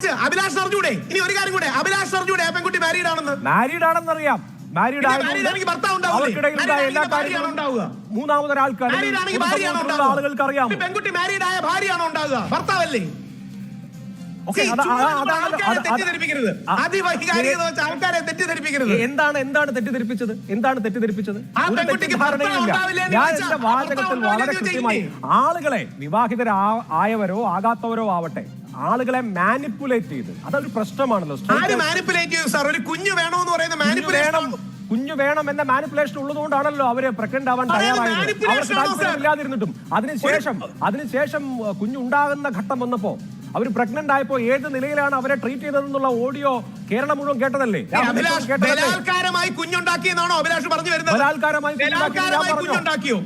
അഭിലാഷ് അറിഞ്ഞൂടെ? ഇനി ഒരു കാര്യം കൂടെ, അഭിലാഷ് അറിഞ്ഞൂടെ പെൺകുട്ടി മാരീഡ് ആണെന്നറിയാം. മൂന്നാമതൊരാൾക്ക് ആളുകൾക്ക് അറിയാം. പെൺകുട്ടി മാരീഡ് ആയ ഭാര്യയാണോ ഉണ്ടാവുക? ഭർത്താവല്ലേ? എന്താണ് തെറ്റിദ്ധരിപ്പിച്ചത്? ഞാൻ എന്റെ വാചകത്തിൽ വളരെ കൃത്യമായി ആളുകളെ, വിവാഹിതരായവരോ ആകാത്തവരോ ആവട്ടെ, ആളുകളെ മാനിപ്പുലേറ്റ് ചെയ്ത്, അതൊരു പ്രശ്നമാണല്ലോ. കുഞ്ഞു വേണം എന്ന മാനിപ്പുലേഷൻ ഉള്ളതുകൊണ്ടാണല്ലോ അവര് പ്രഗ്നന്റ് ആവാൻ തയ്യാറായത്. അവർക്ക് താല്പര്യമില്ലാതിരുന്നിട്ടും അതിനുശേഷം കുഞ്ഞുണ്ടാകുന്ന ഘട്ടം വന്നപ്പോ അവര് പ്രഗ്നന്റ് ആയപ്പോ ഏത് നിലയിലാണ് അവരെ ട്രീറ്റ് ചെയ്തതെന്നുള്ള ഓഡിയോ കേരളം മുഴുവൻ കേട്ടതല്ലേ? ബലാത്കാരമായി കുഞ്ഞുണ്ടാക്കിയെന്നാണോ അഭിലാഷ് പറഞ്ഞു വരുന്നത്? ബലാത്കാരമായി കുഞ്ഞുണ്ടാക്കിയോ?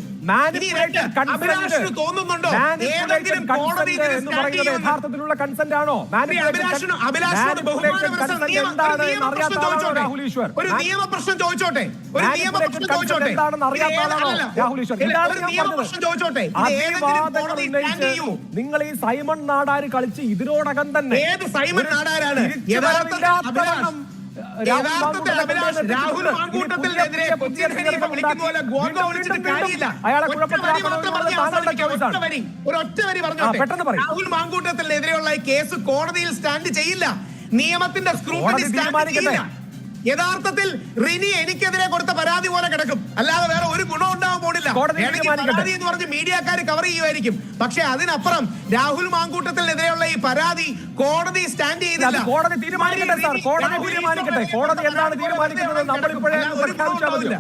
യഥാർത്ഥത്തിലുള്ള കൺസെന്റ് ആണോ? ഒരു നിയമപ്രശ്നം ചോദിച്ചോട്ടെ, നിങ്ങൾ ഈ സൈമൺ നാടാര് കളിച്ച് ഇതിനോടകം തന്നെ ഏത് സൈമൺ നാടാരാണ്? രാഹുൽ മാങ്കൂട്ടത്തിനെതിരെ രാഹുൽ മാങ്കൂട്ടത്തിനെതിരെയുള്ള കേസ് കോടതിയിൽ സ്റ്റാൻഡ് ചെയ്യില്ല. നിയമത്തിന്റെ സ്ക്രൂട്ടിനി സ്റ്റാൻഡ് ചെയ്യില്ല. യഥാർത്ഥത്തിൽ റിനി എനിക്കെതിരെ കൊടുത്ത പരാതി പോലെ കിടക്കും, അല്ലാതെ വേറെ ഒരു ഗുണം ഉണ്ടാവാൻ പോണില്ല. പരാതി എന്ന് പറഞ്ഞ് മീഡിയക്കാർ കവർ ചെയ്യുമായിരിക്കും. പക്ഷെ അതിനപ്പുറം രാഹുൽ മാങ്കൂട്ടത്തിനെതിരെയുള്ള ഈ പരാതി കോടതി സ്റ്റാൻഡ് ചെയ്തില്ല. കോടതി തീരുമാനിക്കട്ടെ സാർ, കോടതി തീരുമാനിക്കട്ടെ. കോടതി എന്താണ് തീരുമാനിക്കുന്നത് നമ്മൾ ഇപ്പോഴേ പ്രഖ്യാപിച്ചാൽ മതില്ല.